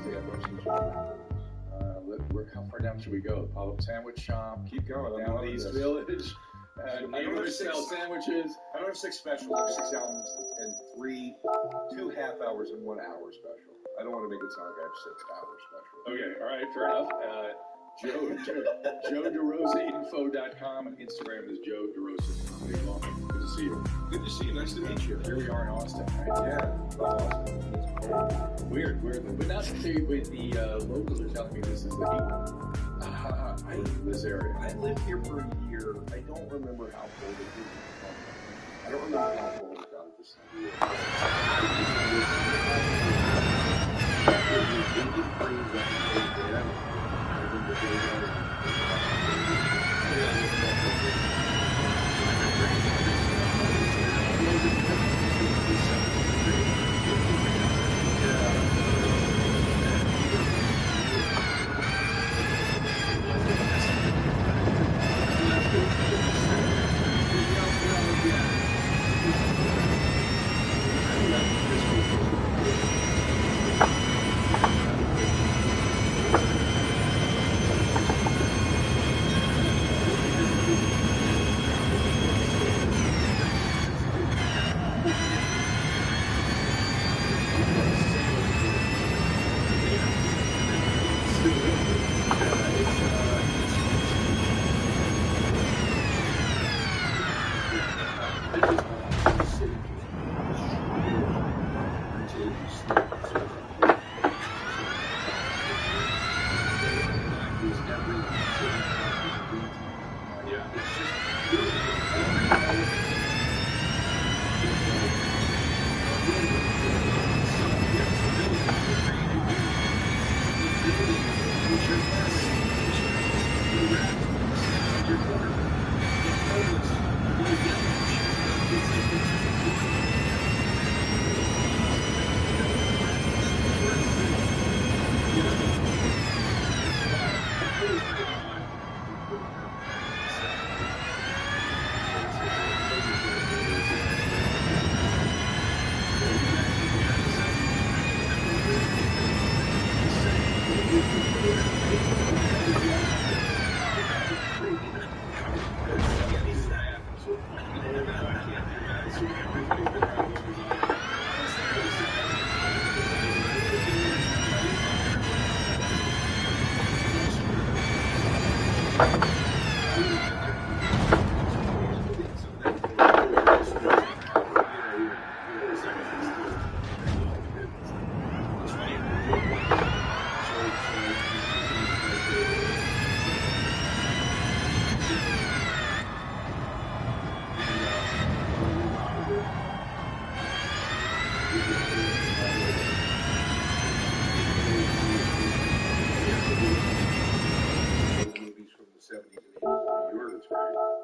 Stay up Ocean Shore. How far down should we go? The Pop-Up Sandwich Shop. Keep going. Down the East Village. Neighborhood sell sandwiches. I don't have 6 specials. I have 6 albums and 2 half hours and 1 hour special. I don't want to make it sound like I have 6 hour special. Okay, all right, fair enough. Joe DeRosaInfo.com. Instagram is Joe DeRosa. Good to see you. Good to see you. Nice to meet you. Here we are in Austin, right? Yeah, Austin. It's cold. Weird. But not to say, but the locals are telling me this is the heat. I hate this area. I lived here for a year. I don't remember how cold it is. I don't remember how cold it got at this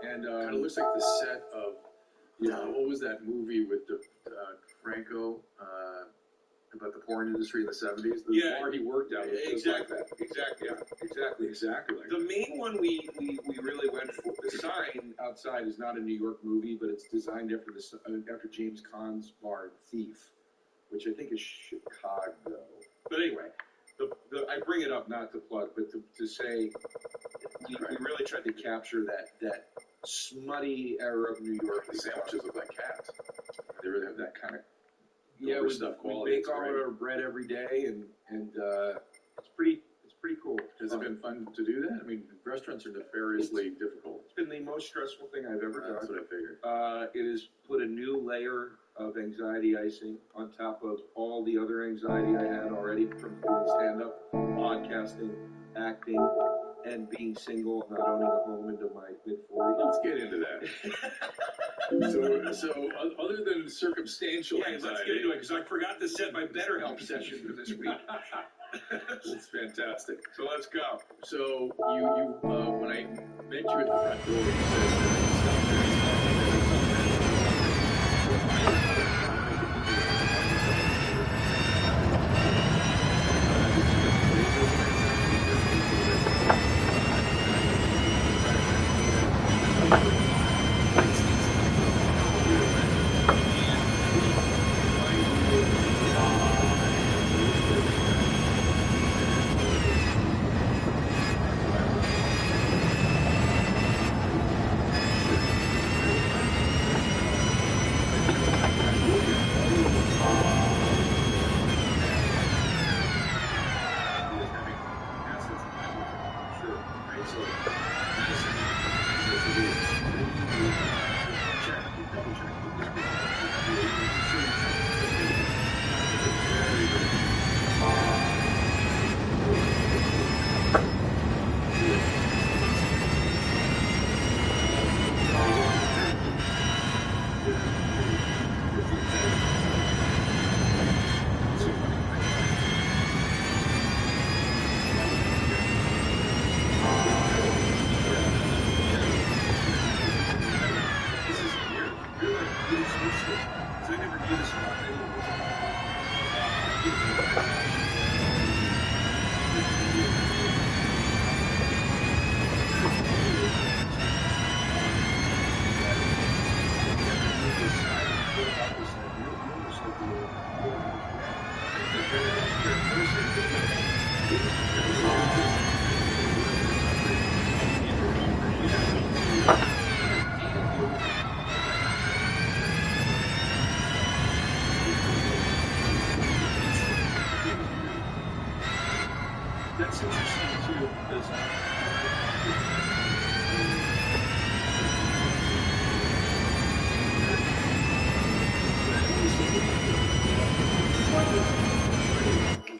Kind of looks like the set of, what was that movie with Franco about the porn industry in the 70s? The bar he worked at. Exactly. The main one we really went for. The sign outside is not a New York movie, but it's designed after James Caan's bar Thief, which I think is Chicago. But anyway, I bring it up not to plug, but to say we really tried to capture that smutty era of New York. The sandwiches look like cats. They really have that kind of stuff quality. We bake all our bread every day, and it's pretty cool. Has it been fun to do that? I mean, restaurants are notoriously difficult. It's been the most stressful thing I've ever done. That's what I figured. It has put a new layer of anxiety icing on top of all the other anxiety I had already from doing stand-up, podcasting, acting, and being single, not owning a home into my mid-40s. Let's get into that. So other than circumstantial anxiety, let's get into it, because I forgot to set my BetterHelp session for this week. It's fantastic. So let's go. So you when I met you at the front door, you said That's interesting too, because I'm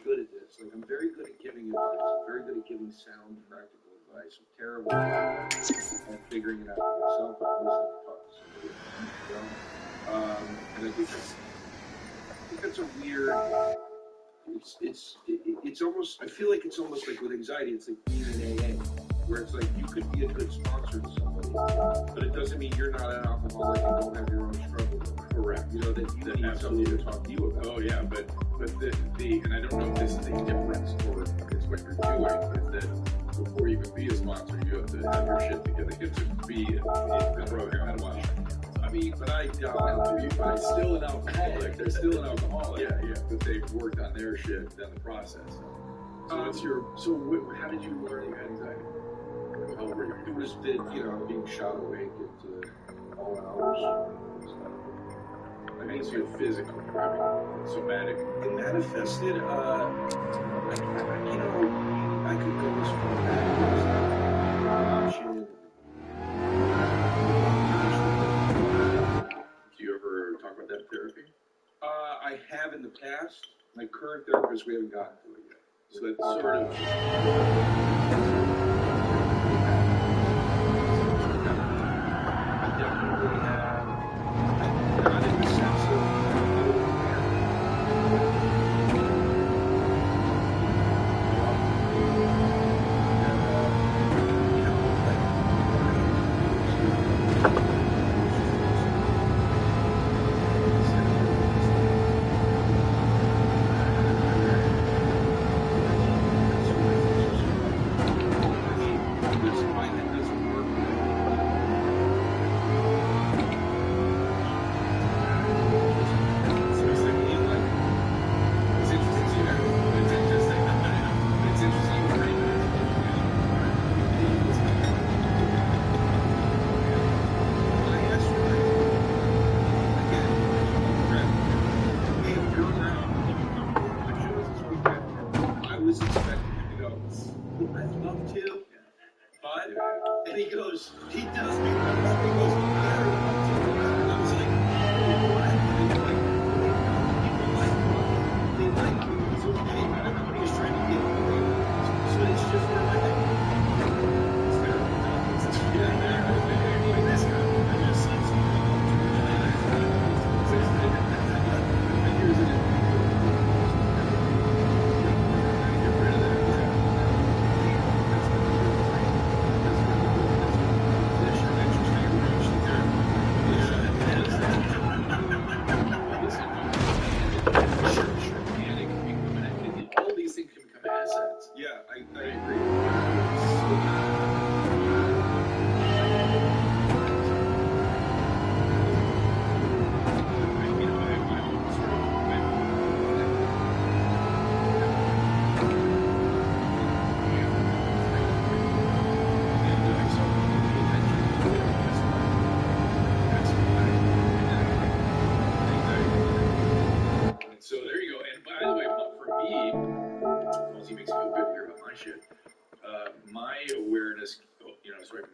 good at this. Like, I'm very good at giving advice. I'm very good at giving sound, practical advice. I'm terrible at figuring it out for myself. I always have to talk to somebody. And I think that's a weird. It's almost. I feel like it's almost like with anxiety. It's like being in AA, where it's like you could be a good sponsor to somebody, but it doesn't mean you're not an alcoholic and don't have your own struggles. Correct. You know that you need somebody to talk to you about. Oh yeah, but the and I don't know if this is a difference or if it's what you're doing, is that before you can be a sponsor, you have to have your shit together. You have to be in the program and watch. I mean, but I doubt But it's still an alcoholic. They're still an alcoholic. Yeah, yeah. But they've worked on their shit, done the process. So how did you learn you had anxiety? How old were you? It was that, being shot awake at all hours. I mean, it's your physical, I mean, somatic. It manifested, I could go as far back as option. Do you ever talk about that in therapy? I have in the past. My current therapist, we haven't gotten to it yet. So that's sort of. I definitely have, not in the sense of,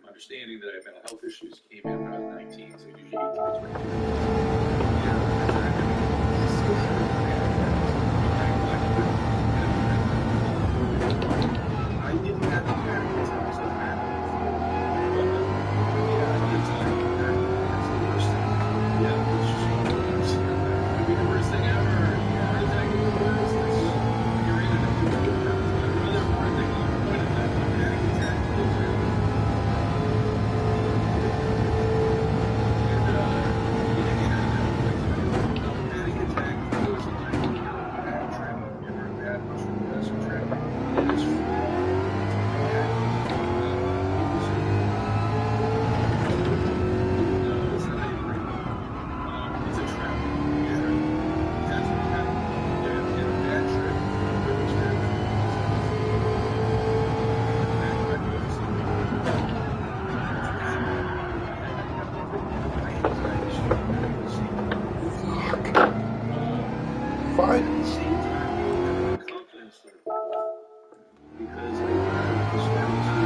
Understanding that I have mental health issues came in when I was 19, so usually 18 to 22. I didn't have the parents. I was like, Could be the worst thing ever. Heart attack is the worst. You're in it. Another part thing on the point of that. Panic attack is real. And because I started to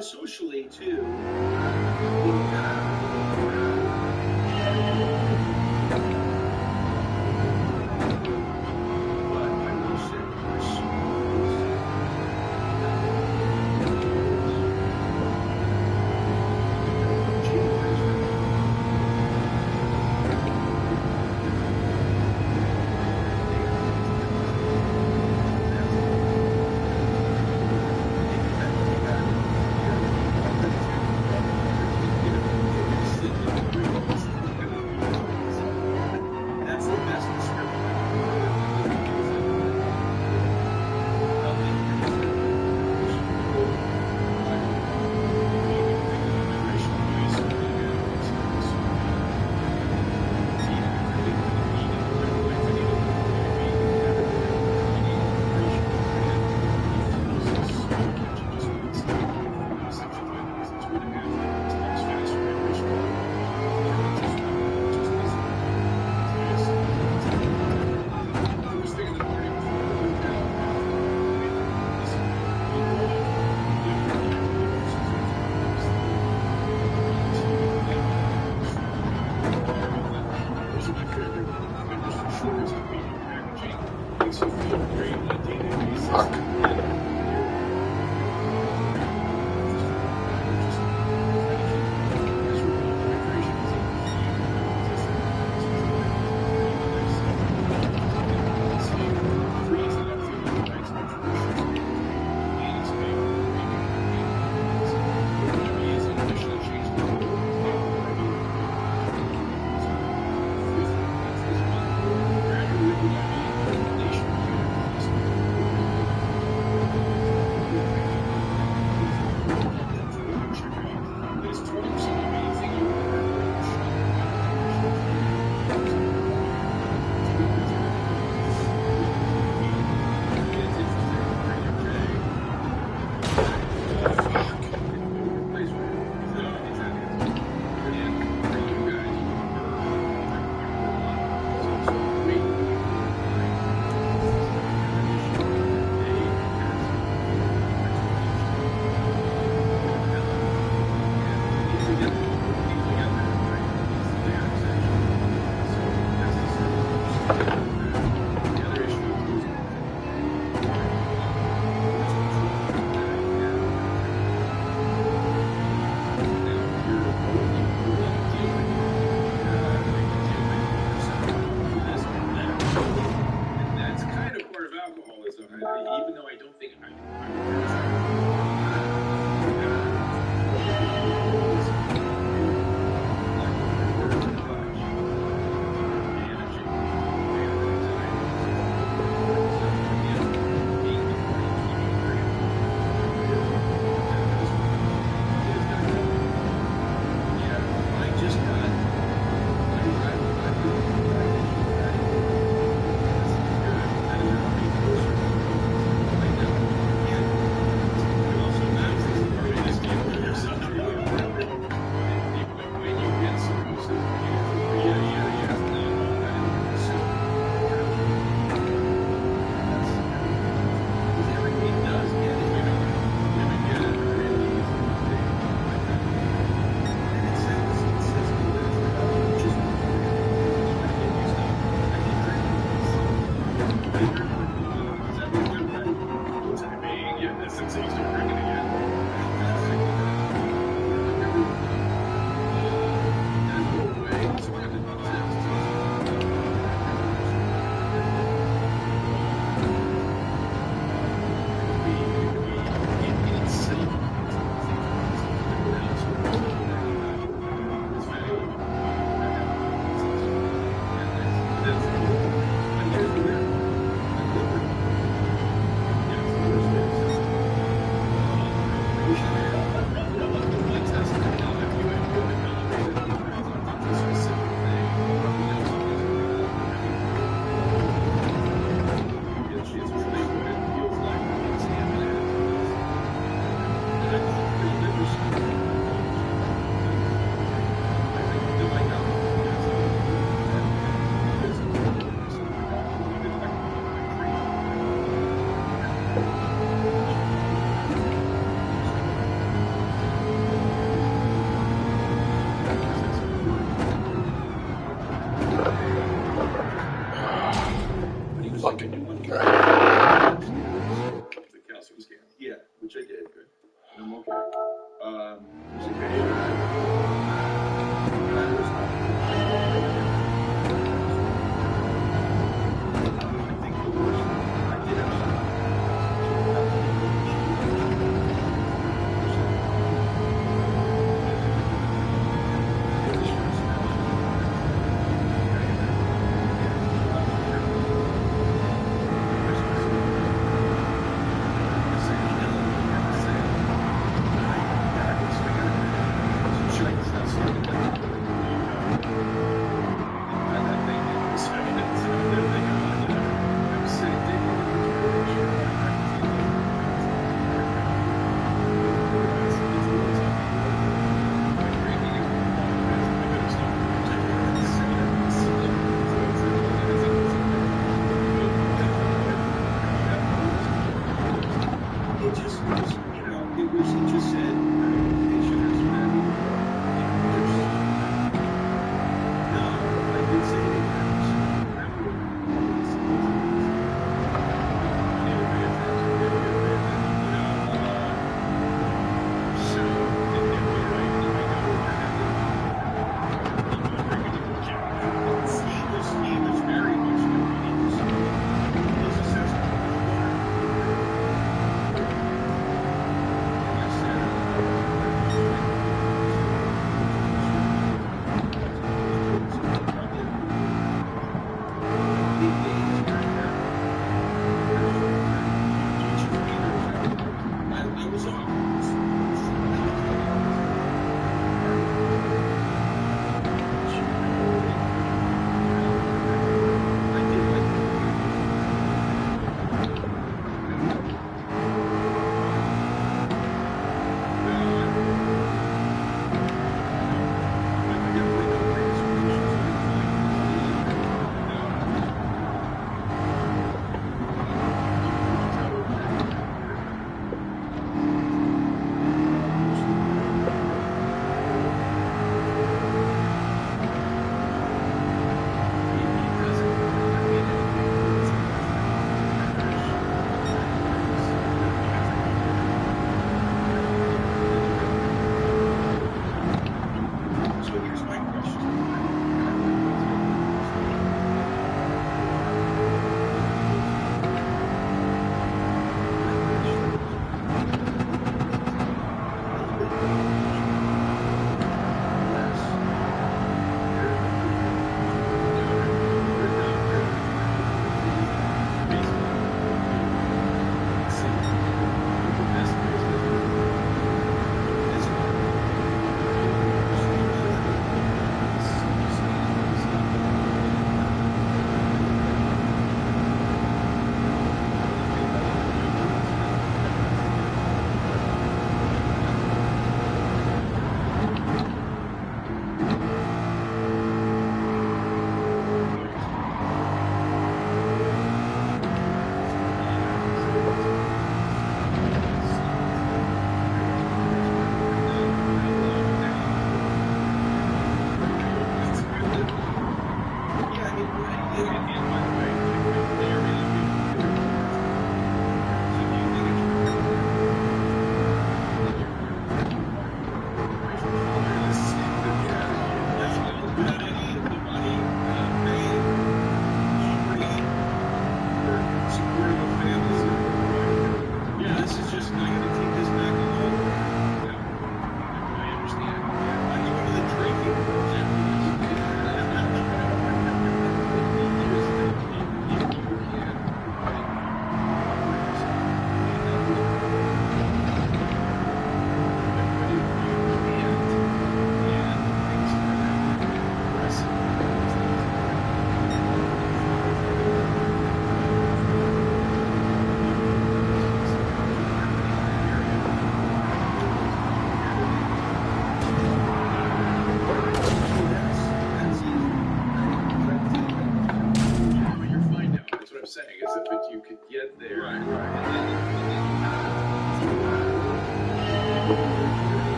socially too. But I will say this.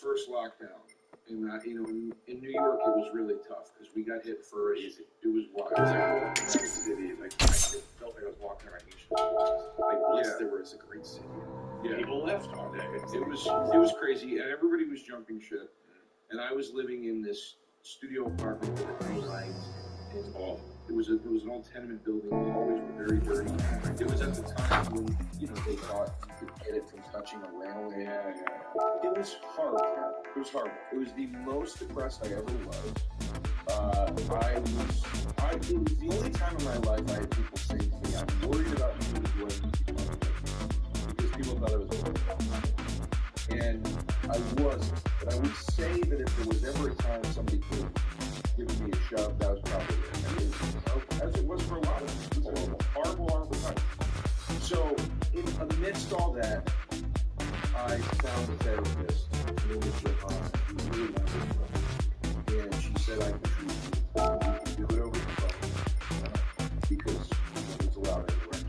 first lockdown, and in New York it was really tough because we got hit first. Easy. It was wild. It was like walking around the city, like I felt like I was walking around ancient cities. Like once Yeah. there was a great city. Yeah. People left all day. It was crazy, and everybody was jumping ship. And I was living in this studio apartment with a no light. And it was an old tenement building. The hallways were very dirty. It was at the time when they thought you could get it from touching a railway. Yeah. It was horrible. It was horrible. It was the most depressed I ever was. It was the only time in my life I had people say to me, "I'm worried about you when you become a," because people thought I was worried. And I wasn't. But I would say that if there was ever a time somebody could have given me a shove, that was probably it. I mean, as it was for a lot of us. It was a horrible time. So, amidst all that, I found a therapist, her name was Johanna, who was really wonderful. And she said I could treat you. You could do it over the phone. Because it's allowed everywhere.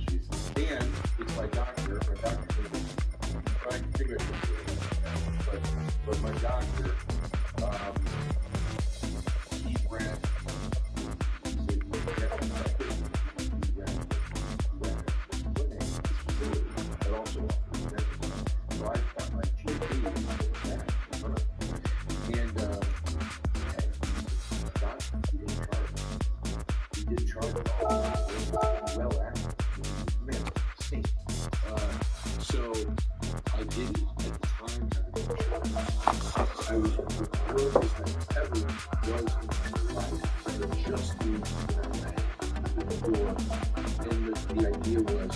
And it's my doctor, but I can figure it out. But my doctor, he ran, but also, so I got my GP and he didn't charge at all. Well after. So I didn't at the time have an insurance. I was the furthest I ever was in my life. I just moved to the before, and the idea was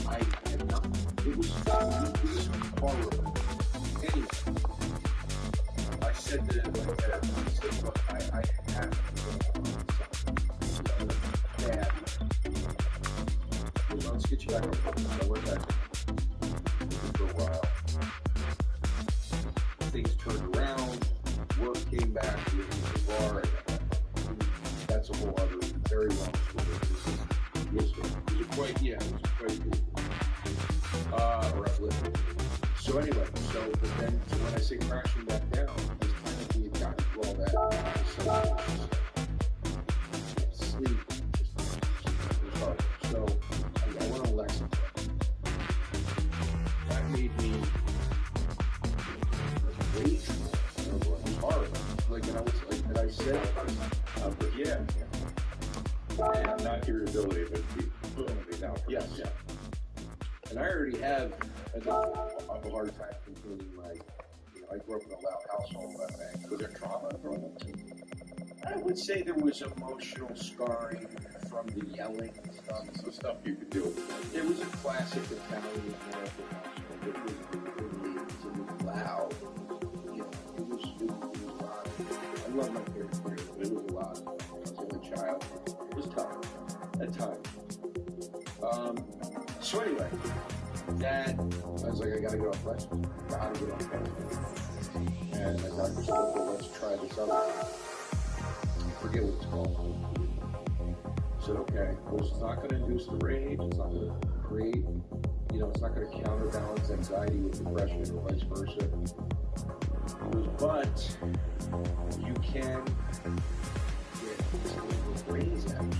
I had nothing. It was horrible. Anyway, I said to my therapist, I said, look, I have to go on bad. I was on sketchy back up. I went back for a while. Things turned around. Work came back. We went to the bar. That's a whole other very long story. It was quite good. Or uplifting. So anyway, but then when I say crashing back down, it's kind of we had gotten through all that. Sleep. It was hard. So I went on Lexington. That made me rageful. It was horrible. And I said, yeah. And not irritability, but the now. Yes. Yeah. And I already have a hard time containing I grew up in a loud household. Was there trauma growing up? I would say there was emotional scarring from the yelling and stuff. So stuff you could deal with. It was a classic Italian American household. It was loud. It was loud. I love my parents, but it was a lot. I was the only child. It was tough at times. So anyway, I was like, I gotta get off Lexington. Gotta get off Lexington. And my doctor said, well, let's try this other thing. I forget what it's called. I said, okay, well, it's not going to induce the rage. It's not going to create, it's not going to counterbalance anxiety with depression or vice versa. But you can get brain zaps.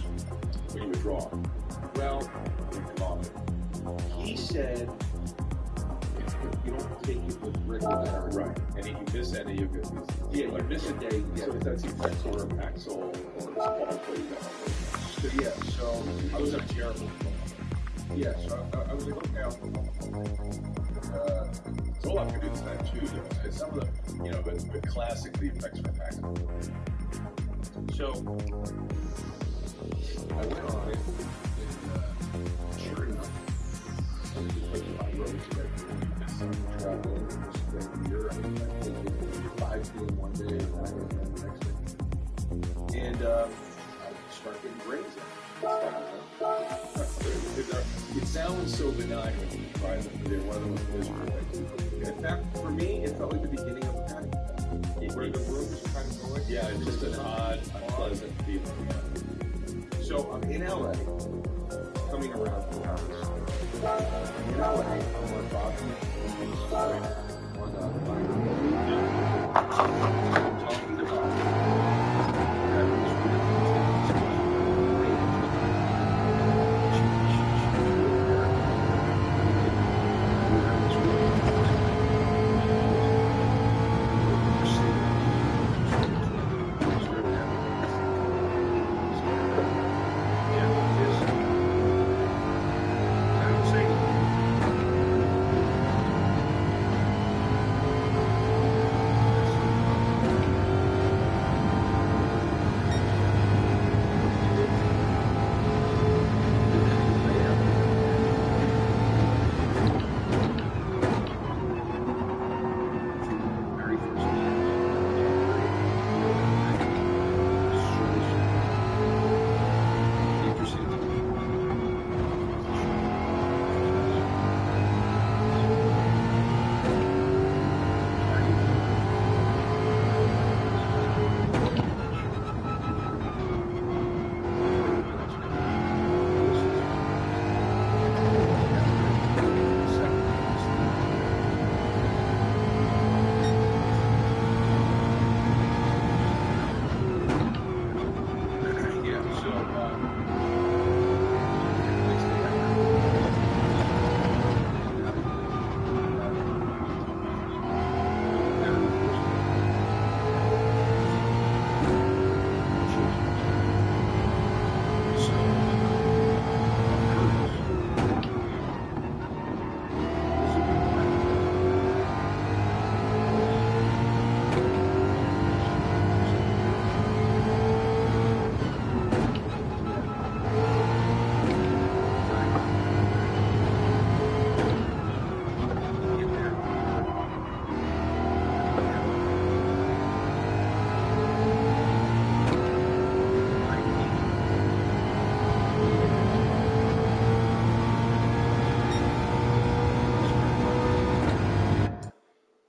When you withdraw. Well, When you come off it. he said, you don't take it with regularity. Right. And if you miss any, you get these. Yeah, you miss a day. So that's Effexor or Paxil or Paul So yeah, so I was a terrible. Yeah, so I was like, okay, I'll it's all I can do is that too. It's some of the, but classically Effexor Paxil. So I went on it, and sure enough, I was just taking my roads and traveling this year. I was taking 5 p.m. one day and 9 a.m. the next day. And I started getting brain zaps. It sounds so benign when you try them, but they're one of the most miserable things. In fact, for me, it felt like the beginning of a panic attack, where the room is kind of going. Yeah, it's just an odd, unpleasant feeling. So I'm in LA, coming around from the house, In LA, I'm on Bobby Lee's story on talking about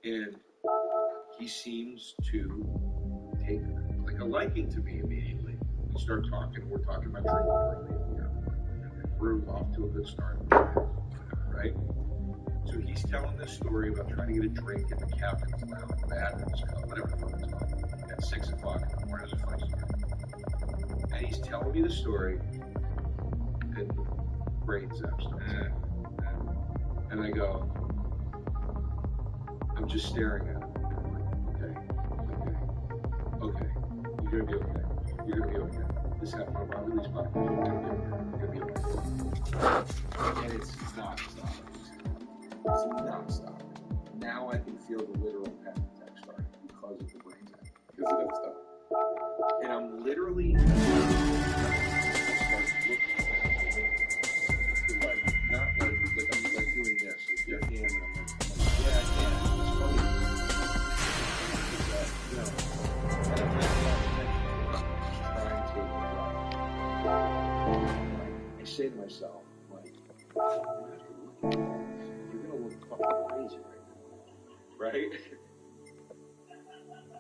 and he seems to take like a liking to me immediately. We start talking. We're talking about drinking early in the year. We're off to a good start, right? So he's telling this story about trying to get a drink at the Captain's Lounge, the Admiral's Club, whatever the fuck it's called, at 6 o'clock in the morning as a first year. And he's telling me the story, and the brain zaps starts happening. And I go, I'm just staring at him. Okay. You're gonna be okay. You're gonna be okay. This happened on Bobby Lee's podcast. You're gonna be okay. And it's not stopping. It's not stopping. Now I can feel the literal panic attack starting because of the brain tap. Because of that stuff. And I'm literally not like I'm like doing this, like your hand, and I'm like, yeah, I can. It's funny. You know, and I'm not trying to. I say to myself, like, you're gonna look fucking crazy right now, right?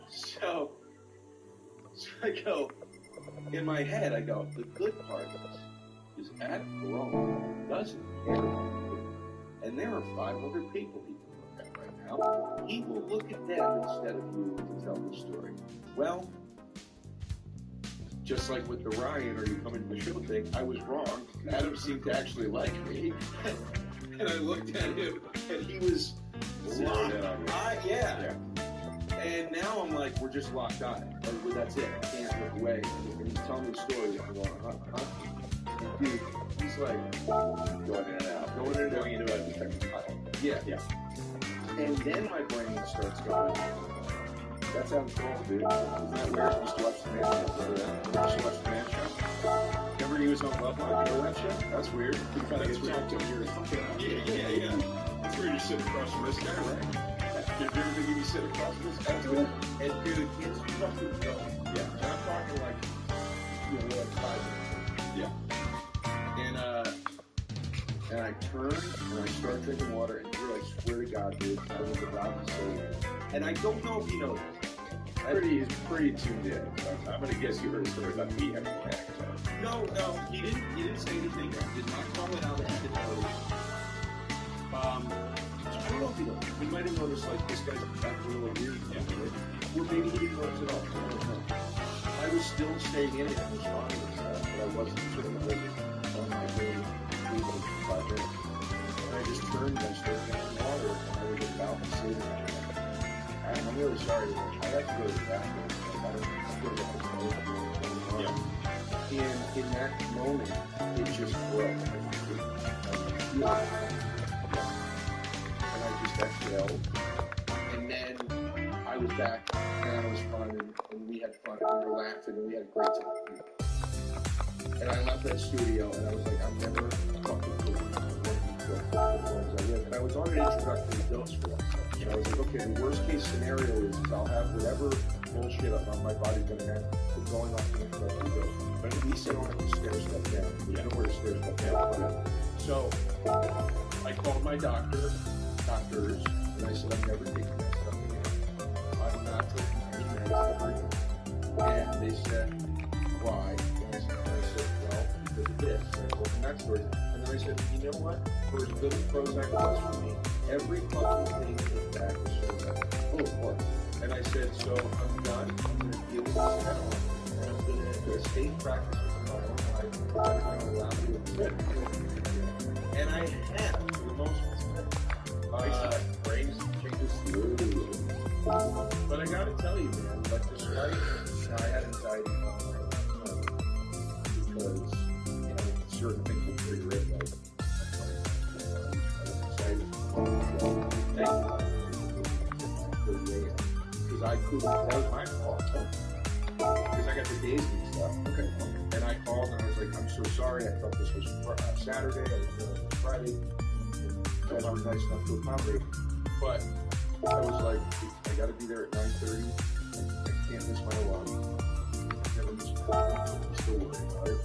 So I go, in my head, I go, the good part is Adam Carolla doesn't care about you. And there are 500 people he can look at right now. He will look at them instead of you to tell the story. Well, just like with the Ryan, are you coming to the show thing, I was wrong. Adam seemed to actually like me. And I looked at him, and he was locked. Yeah. And now I'm like, we're just locked on it. Like, well, that's it. I can't look away. And he's telling me the story. I'm going, huh? And dude, he's like, Going in and out. Going into a detective pile. yeah. And then my brain starts going, that sounds cool, dude. Isn't that weird? I used to watch The Man Show. Remember he was on Love Line? You know that show? That's weird. You kind of get talked to him. Yeah. That's weird. You sit across from this guy, right? Did you ever think you sit across from this guy? And dude, it's fucking dope. Yeah. And I'm talking like, like 5 minutes. Yeah. And I turn and I start drinking water, and here I swear to God, dude, I was about to say it. And I don't know if he knows. He's pretty tuned in. I'm gonna guess you heard a story about me having a panic attack. No, he didn't say anything. He did not call it out. He didn't know. notice like this guy's acting a little weird, or maybe he didn't notice at all. I don't know. I was still staying in it and responding to stuff, but I wasn't sort of like on my game 3 minutes to 5 minutes. And I just turned and I started drinking water, and I was about to say that. I'm really sorry. I have to go to the bathroom. I don't feel like I'm going to go anymore. And in that moment, it just broke. And I just exhaled. And then I was back, and I was fun, and we had fun, and we were laughing, and we had a great time. And I left that studio, and I was like, I'm never fucking going to and I was on an introductory dose for that stuff. And I was like, okay, the worst case scenario is I'll have whatever bullshit my body's going to have going off the introductory dose. But at least I don't have to stair step down. There's nowhere to stair step down. So I called my doctors, and I said, I'm never taking that stuff again. I'm not taking any meds ever again. And they said, why? And I said, well, because of this. And I told them that story. And then I said, you know what? For as good as Prozac was for me, every fucking thing came back as soon as oh, of course. And I said, so I'm done. I'm going to deal with this head on. And I'm going to stay practice with my own life. I'm going to allow you to do it. And I have, for the most part, brain changes slowly. But I gotta tell you, man, like despite, I had anxiety all night because, certain things would trigger it, like, because I couldn't, that was my fault. Because I got the days and stuff. Okay. And I called and I was like, I'm so sorry. I thought this was Saturday. I was doing it Friday. And I was nice enough to accommodate. But I was like, I got to be there at 9:30. I can't miss my alarm. Never miss my alarm. I'm still worried about it.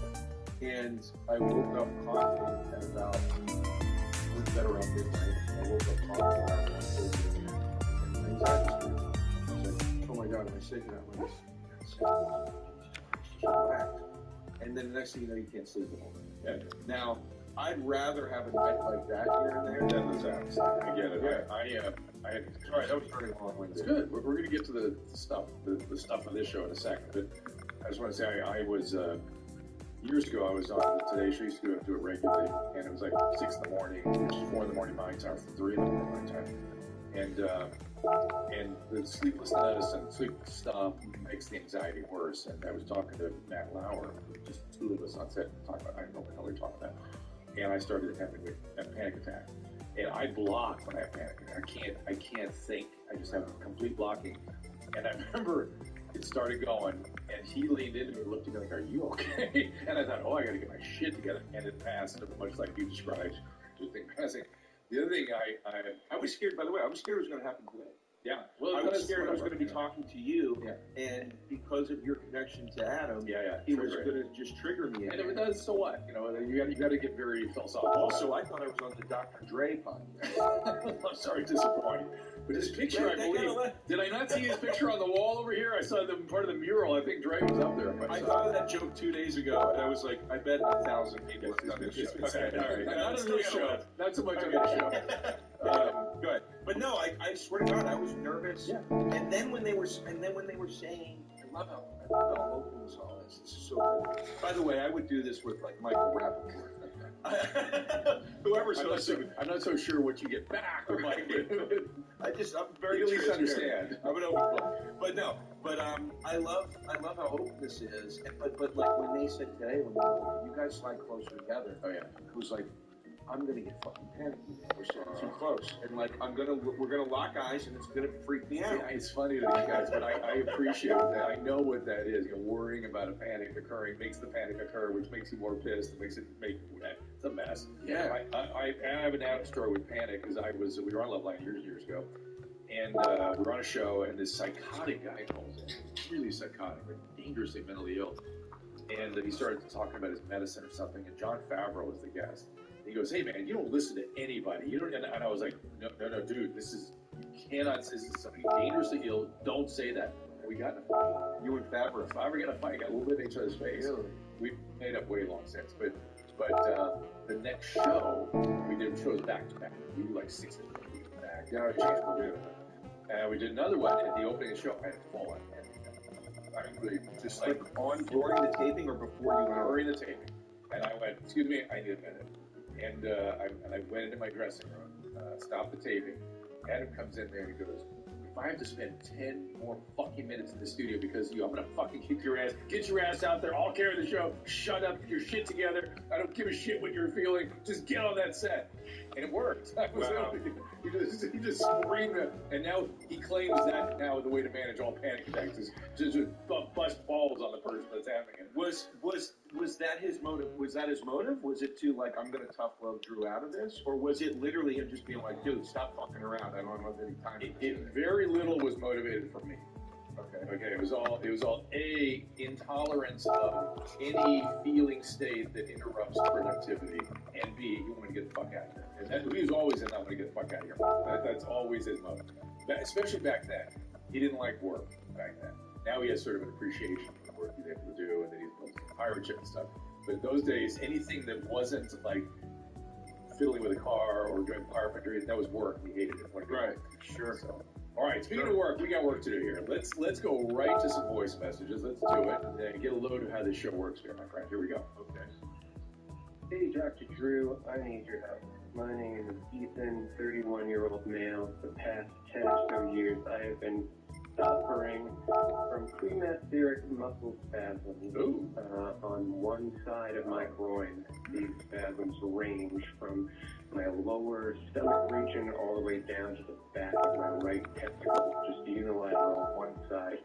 And I woke up coughing at about, it was better around midnight. I woke up coughing at around 1:30 and anxiety started. I was like, oh my God, am I sick? And I'm like, and then the next thing you know, you can't sleep at all. Yeah. Now, I'd rather have a night like that here and there than the Zaps. I get it. Yeah. Sorry, that was very long-winded. It's good. We're going to get to the stuff, the stuff on this show in a second. But I just want to say, I was years ago. I was on the Today Show. I used to do it regularly, and it was like 6 in the morning, which is 4 in the morning my time, 3 in the morning my time, and the sleeplessness and sleep stuff makes the anxiety worse. And I was talking to Matt Lauer, just 2 of us on set, talking about, I don't know what the hell they're talking about. And I started having a panic attack. And I block when I have panic attack. I can't think. I just have complete blocking. And I remember it started going, and he leaned into me, looked at me like, "Are you okay?" And I thought, "Oh, I got to get my shit together." And it passed, much like you described, the thing passing. The other thing I was scared. By the way, I was scared it was going to happen today. Yeah. Well, I was scared I was going to be talking to you, and because of your connection to Adam, it was going to just trigger me. And if it does, so what? You got to get very philosophical. Also, I thought I was on the Dr. Dre podcast. I'm sorry to disappoint. But his picture, I believe, did I not see his picture on the wall over here? I saw part of the mural. I think Dre was up there. I thought of that joke 2 days ago, and I was like, I bet 1,000 people have done this show. Okay, all right. Not on this show. Not so much on this show. Go ahead. But no, I swear to God, I was nervous. Yeah. And then when they were saying, I love how open this all is. This is so good. By the way, I would do this with like Michael Rappaport. Whoever's I'm not so sure what you get back. I'm very at least understand. I'm an open book. But I love how open this is. But like when they said today, when you guys slide closer together, it was like, I'm gonna get fucking panicky. We're sitting too close, and like we're gonna lock eyes, and it's gonna freak me out. Yeah, it's funny to you guys, but I appreciate that. I know what that is. Worrying about a panic occurring makes the panic occur, which makes you more pissed. It makes it's a mess. Yeah, I have an Adam story with panic because we were on Love Line years ago, and we were on a show, and this psychotic guy calls in, really psychotic, but dangerously mentally ill, and he started talking about his medicine or something, and Jon Favreau was the guest. He goes, "Hey man, you don't listen to anybody. You don't." And I was like, "No, dude. You cannot. This is something dangerously ill. Don't say that." And we got in a fight. You and Favreau. If I ever get in a fight, got a little bit in each other's face. Really? We made up way long since. But the next show, we did shows back to back. We do like 6 back. back down. I changed my room. And we did another one at the opening of the show. I had to fall on it. I really just like on During the taping or before you went over? during the taping. And I went, excuse me, I need a minute. And I went into my dressing room, stopped the taping. Adam comes in there and he goes, if I have to spend 10 more fucking minutes in the studio because of you, I'm gonna fucking kick your ass. Get your ass out there. I'll carry the show. Shut up. Get your shit together. I don't give a shit what you're feeling. Just get on that set. And it worked. Wow. He just screamed it. And now he claims that now the way to manage all panic attacks is just bust balls on the person that's having it. Was that his motive? Was that his motive? Was it to like, I'm gonna tough love Drew out of this, or was it literally him just being like, dude, stop fucking around. I don't have any time. It very little was motivated from me. Okay. It was all A, intolerance of any feeling state that interrupts productivity, and B, you want to get the fuck out of here. And that, he was always in, I want to get the fuck out of here. That's always his motive. Especially back then. He didn't like work back then. Now he has sort of an appreciation for the work he's able to do, and then he's built some pirate ship and stuff. But in those days, anything that wasn't like fiddling with a car or doing carpentry, that was work. He hated it. Right. Sure. So, all right, speaking of work, we got work to do here. Let's go right to some voice messages. Let's do it and get a load of how this show works here, my friend. Here we go. Okay. Hey, Dr. Drew, I need your help. My name is Ethan, 31-year-old male. The past 10 or so years, I have been suffering from premenstrual muscle spasms on one side of my groin. These spasms range from my lower stomach region all the way down to the back of my right testicle, just unilateral on one side.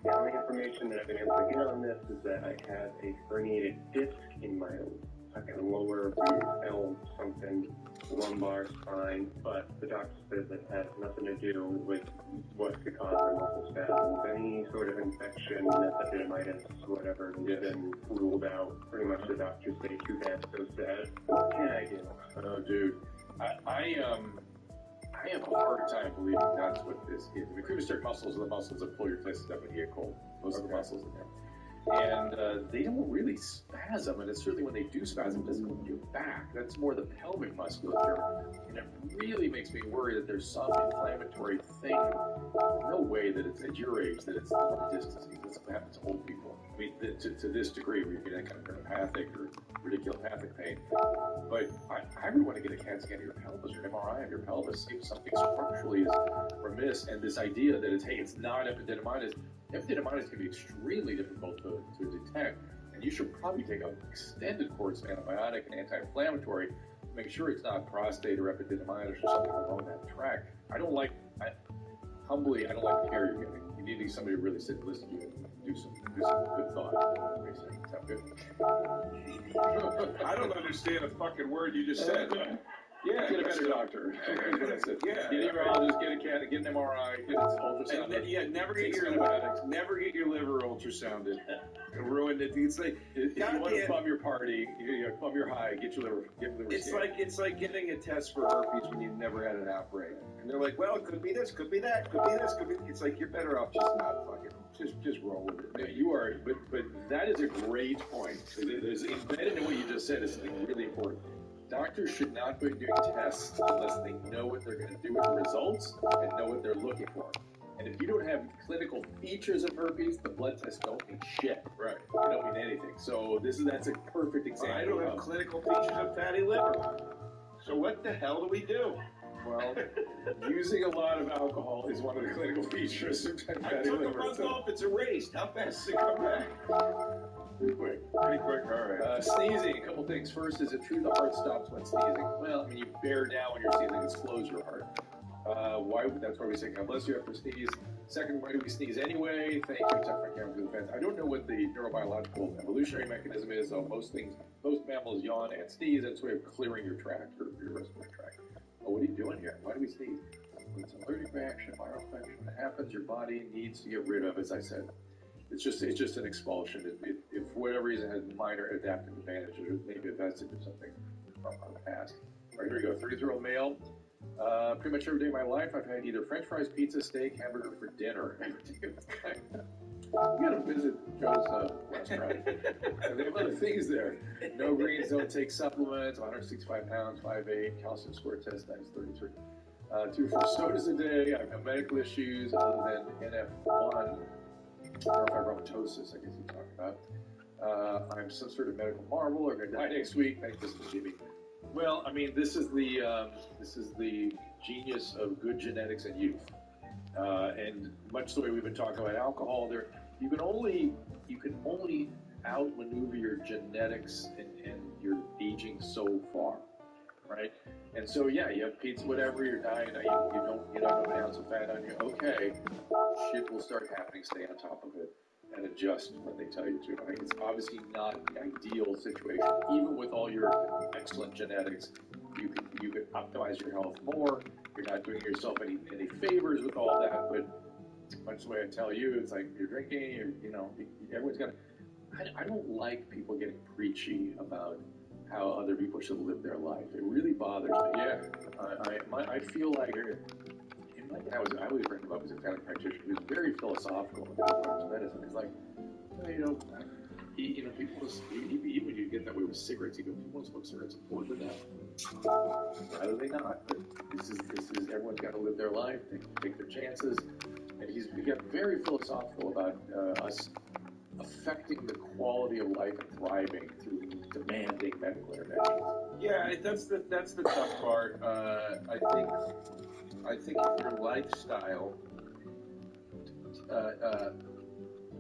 The only information that I've been able to get on this is that I have a herniated disc in my fucking lower L something lumbar spine, but the doctor says it has nothing to do with what could cause my muscle spasms. Any sort of infection, epididymitis, whatever, has been ruled out. Pretty much the doctors say too bad, so sad. What can I do? Oh, dude, I have a hard time believing that's what this is. The cremasteric muscles are the muscles that pull your testes up when you get cold. Those are the muscles in there. And they don't really spasm, and it's certainly when they do spasm, it doesn't go in your back. That's more the pelvic musculature. And it really makes me worry that there's some inflammatory thing. No way that it's at your age that it's the disc disease. That's what happens to old people. I mean, to this degree, where you get that kind of neuropathic or radiculopathic pain. But I really want to get a CAT scan of your pelvis or an MRI of your pelvis, see if something structurally is remiss. And this idea that it's not epididymitis. Epididymitis can be extremely difficult to detect, and you should probably take an extended course of antibiotic and anti-inflammatory to make sure it's not prostate or epididymitis or something along that track. Humbly, I don't like the care you're giving. You need to be somebody to really sit and listen to you and do some good thought. Sound good? I don't understand a fucking word you just said. Yeah, get a better doctor. Yeah. Get a urologist, get a CAT, get an MRI, get an ultrasound. And then, never get your antibiotics. never get your liver ultrasounded. It ruined it. It's like If you want to bum your party, bum your high, get your liver scan. it's like getting a test for herpes when you've never had an outbreak. And they're like, well, it could be this, could be that, could be this, could be. It's like you're better off just not fucking, just roll with it. Yeah, you are, but that is a great point. There's embedded in what you just said is something really important. Doctors should not be doing tests unless they know what they're going to do with the results and know what they're looking for. And if you don't have clinical features of herpes, the blood tests don't mean shit. Right. They don't mean anything. So that's a perfect example. I don't have clinical features of fatty liver. So what the hell do we do? Well, using a lot of alcohol is one of the clinical features of I fatty took a liver. month off. It's erased. How fast does it come back? Pretty quick. Pretty quick. All right. Sneezing, a couple things. First, is it true the heart stops when sneezing? Well, I mean, you bear down when you're sneezing, it slows your heart. That's why we say God bless you after sneeze. Second, why do we sneeze anyway? Thank you, except for Cameron, for the fence. I don't know what the neurobiological evolutionary mechanism is. So most mammals yawn and sneeze. That's a way of clearing your tract, or your respiratory tract. Oh, what are you doing here? Why do we sneeze? It's an allergic reaction, viral infection. It happens. Your body needs to get rid of, as I said. It's just an expulsion. If for whatever reason it has minor adaptive advantages, or maybe a vestige of something from the past. All right, here we go. 33-year-old male. Pretty much every day of my life, I've had either French fries, pizza, steak, hamburger for dinner. You gotta visit Joe's restaurant. And they have other things there. No greens, don't take supplements. 165 pounds, 5'8", calcium score test times 33. 2 or 4 sodas a day. I've got medical issues other than NF1, neurofibromatosis, I guess you talked about. I'm some sort of medical marvel, or going to die next week. Thank this to Jimmy. Well, I mean, this is the genius of good genetics and youth, and much the way we've been talking about alcohol. There, you can only outmaneuver your genetics and your aging so far, right? And so, yeah, you have pizza, whatever, you're dying, you don't have an ounce of fat on you. Okay, shit will start happening. Stay on top of it and adjust what they tell you to. Right? It's obviously not the ideal situation. Even with all your excellent genetics, you can optimize your health more. You're not doing yourself any favors with all that, but much the way I tell you, it's like you're drinking, everyone's got to. I don't like people getting preachy about how other people should live their life. It really bothers me. Yeah, I feel like in my day, I always read about was a family practitioner. He was very philosophical about medicine. It's like, people even when you get that way with cigarettes, people don't smoke cigarettes more than that. Rather they not. But this is everyone's got to live their life. They take their chances. And he got very philosophical about us affecting the quality of life and thriving through demanding medical intervention. Yeah, that's the tough part. I think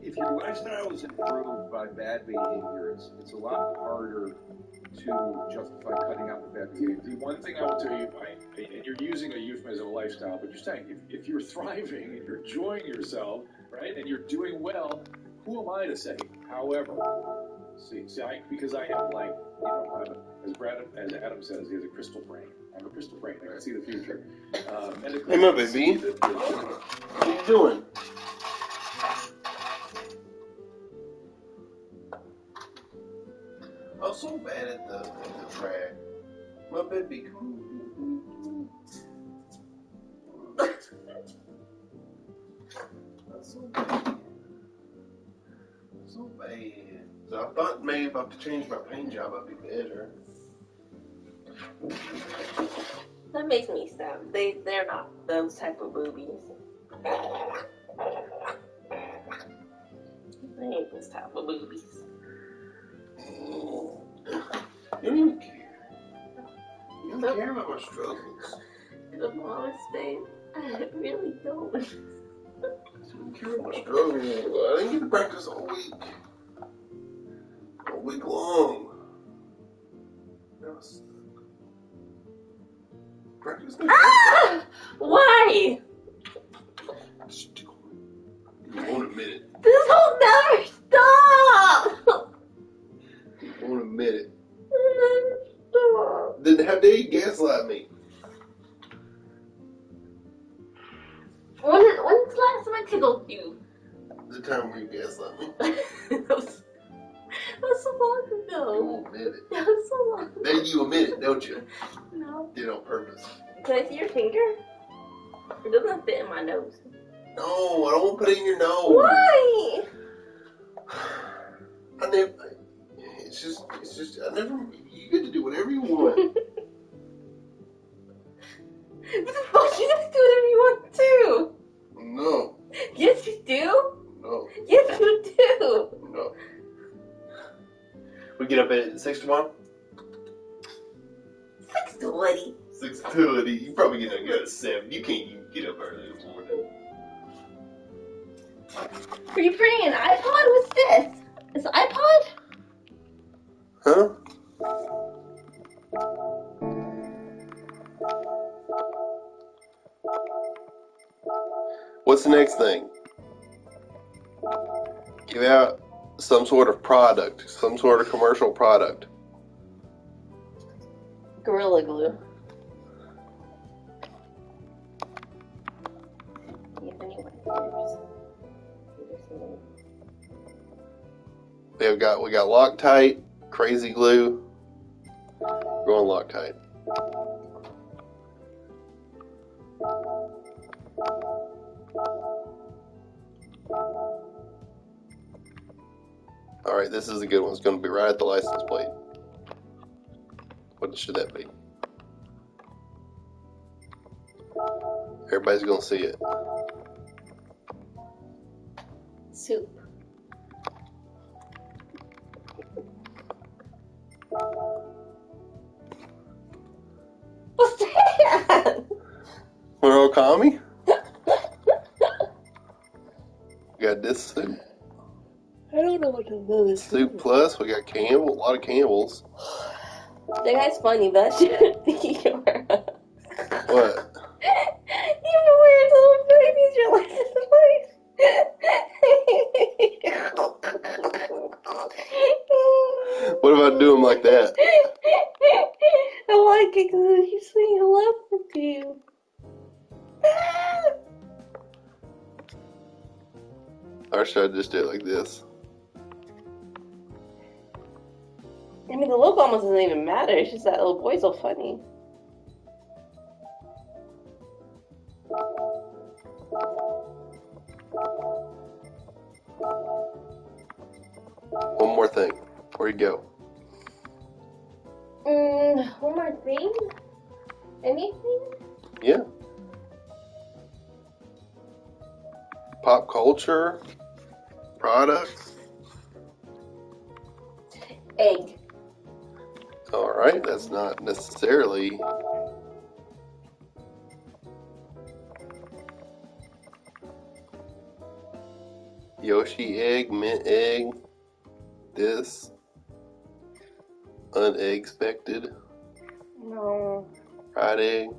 if your lifestyle is improved by bad behavior, it's a lot harder to justify cutting out the bad behavior. The one thing I will tell you, and you're using a euphemism of lifestyle, but you're saying if you're thriving and you're enjoying yourself, right, and you're doing well, who am I to say? However, because I have as Adam says, he has a crystal brain. I have a crystal brain. I can see the future. Hey, my baby. What are you doing? I'm so bad at the track. My baby, come on. That's so bad. So bad. So I thought maybe if I changed my paint job, I'd be better. That makes me sad. They're not those type of boobies. They ain't those type of boobies. You don't even care. You don't care about my struggles. To be honest, babe, I really don't. You don't care about my struggles. I didn't get to practice all week. All week long. That was practice. Ah! Why? You won't admit it. This will never stop! You won't admit it. Stop. Then how dare you gaslight me? When's the last time I tickled you? The time where you gaslight me. that was so long You ago. won't admit it. That was so long ago. Then you admit it, don't you? No. Did it on purpose. Can I see your finger? It doesn't fit in my nose. No, I don't want to put it in your nose. Why? It's just, you get to do whatever you want. But you just do whatever you want to. No. Yes, you do. No. Yes, you do. No. We get up at 6 tomorrow? 6:20. 6:30. You probably get up at 7. You can't even get up early in the morning. Are you bringing an iPod? What's this? It's an iPod? Huh? What's the next thing? Give out some sort of product, some sort of commercial product. Gorilla Glue. Yeah, anyway, We got Loctite, Crazy Glue. We're on Loctite. Alright, this is a good one. It's going to be right at the license plate. What should that be? Everybody's gonna see it. Soup. What's that? Murakami? We got this soup. I don't know what to do. Soup plus, we got Campbell, a lot of Campbell's. That guy's funny, but I shouldn't be your. What? You've been wearing little babies your life. What if I do them like that? I like it because he's saying hello to you. Or should I just do it like this? I mean, the look almost doesn't even matter. It's just that little boy's so funny. One more thing. Where you go? One more thing? Anything? Yeah. Pop culture. Products. Egg. Alright, that's not necessarily. Yoshi egg, mint egg. This. Unexpected. No. Fried egg.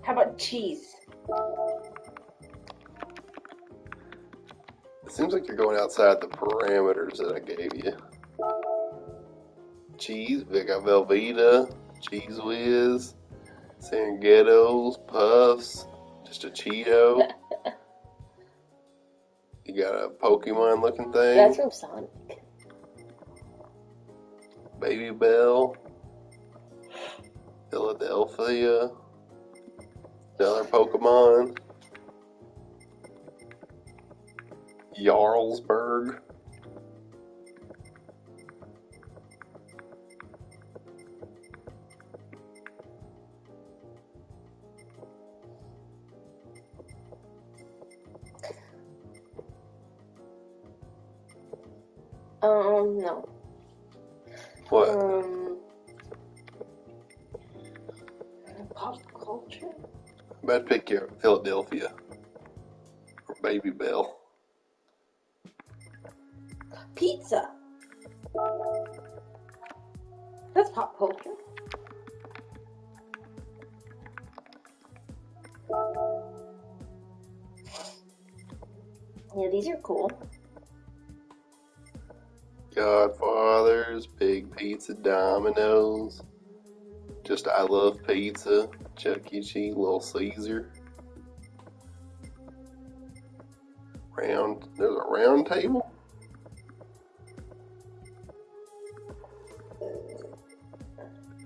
How about cheese? It seems like you're going outside the parameters that I gave you. Cheese, we got Velveeta, Cheese Whiz, Sangettos, Puffs, just a Cheeto. You got a Pokemon looking thing. That's from Sonic. Baby Bell, Philadelphia, another Pokemon, Jarlsberg. No. What? Pop culture? I'm about to pick your Philadelphia or Baby Bell. Pizza. That's pop culture. Yeah, these are cool. Godfathers, Big Pizza, Domino's, just I Love Pizza, Chuck E. Cheese, Little Caesar. There's a round table?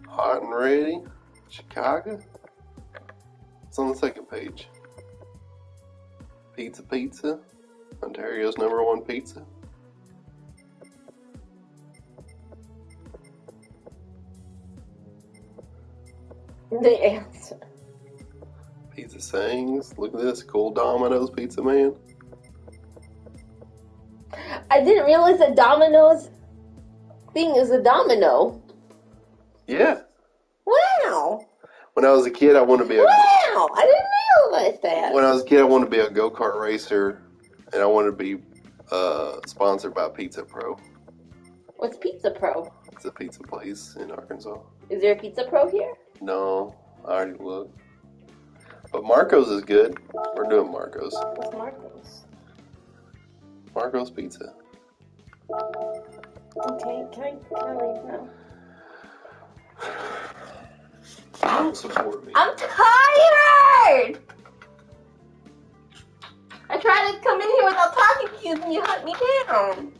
Hot and Ready, Chicago. It's on the second page. Pizza Pizza, Ontario's #1 pizza. The answer. Pizza Sings. Look at this, cool Domino's Pizza Man. I didn't realize that Domino's thing is a domino. Yeah. Wow. When I was a kid, I wanted to be a. Wow. I didn't realize that. When I was a kid, I wanted to be a go-kart racer, and I wanted to be sponsored by Pizza Pro. What's Pizza Pro? It's a pizza place in Arkansas. Is there a Pizza Pro here? No, I already looked. But Marco's is good. We're doing Marco's. What's Marco's? Marco's Pizza. Okay, can I leave now? Don't support me. I'm tired! I tried to come in here without talking to you and you hunt me down.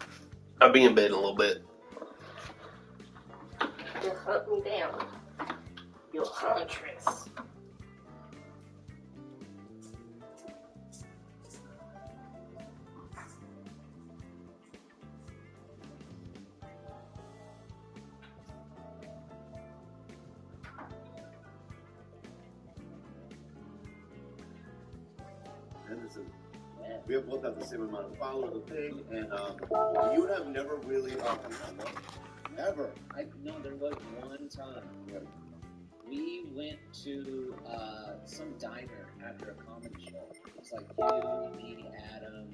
I'll be in bed in a little bit. You hunt me down. You huntress. Henderson. Yeah. We both have the same amount of followers of the page, and you have never really ever. No, there was one time. We went to some diner after a comedy show. It was like you, me, Adam.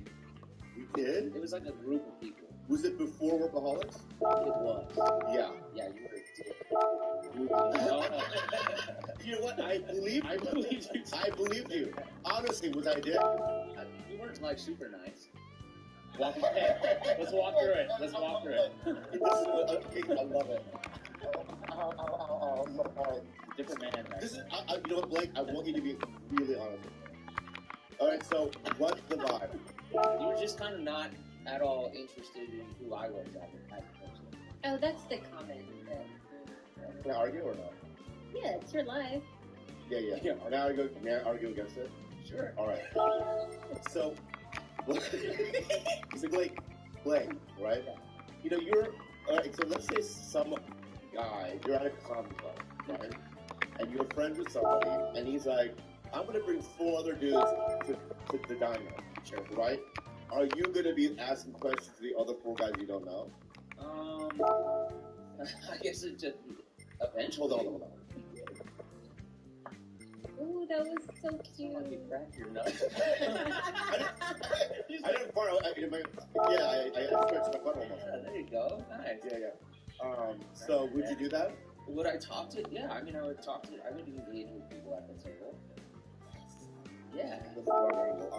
You did? It was like a group of people. Was it before Workaholics? It was. Yeah. Yeah, you were a dick. You know what? I believed you. I believed you. Honestly, was I a dick? You weren't like super nice. Let's walk through it. Let's walk through it. I love it. Different man. This is, you know what, Blake? I want you to be really honest. All right, so what's the vibe? You were just kind of not at all interested in who I was as a person. Oh, that's the comment. Can I argue or not? Yeah, it's your life. Yeah. May I argue against it? Sure. All right. So, so Blake, right? You know, all right, so let's say some guy, you're at a comedy club, right? And you're friends with somebody, and he's like, I'm going to bring 4 other dudes to the diner, right? Are you going to be asking questions to the other 4 guys you don't know? I guess it just eventually. Hold on. Ooh, that was so cute. You cracked your nuts. I didn't fart. I stretched my butt almost. Yeah, there you go. Nice. Yeah. So would you do that? Would I talk to? Yeah, I mean, I would engage with people at the table. Yeah. That's the wrong angle.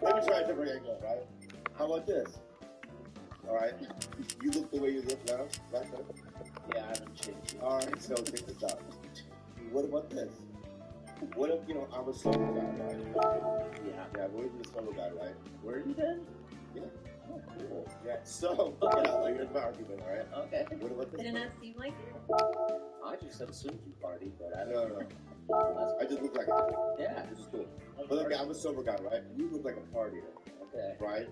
Let me try a different angle, right? How about this? All right. You look the way you look now, right? Yeah, I haven't changed. All right. So check this out. What about this? What if, I'm a solo guy, right? Yeah. Yeah, I've always been a solo guy, right? Where are you then? Yeah. Oh, cool. Yeah, so, here's my argument, all right? Okay. What about this? Did it not seem like it? I just assumed you partied, but I don't No. know. I just look like it. Yeah. This is cool. But look, I'm a sober guy, right? You look like a partier, Okay. right?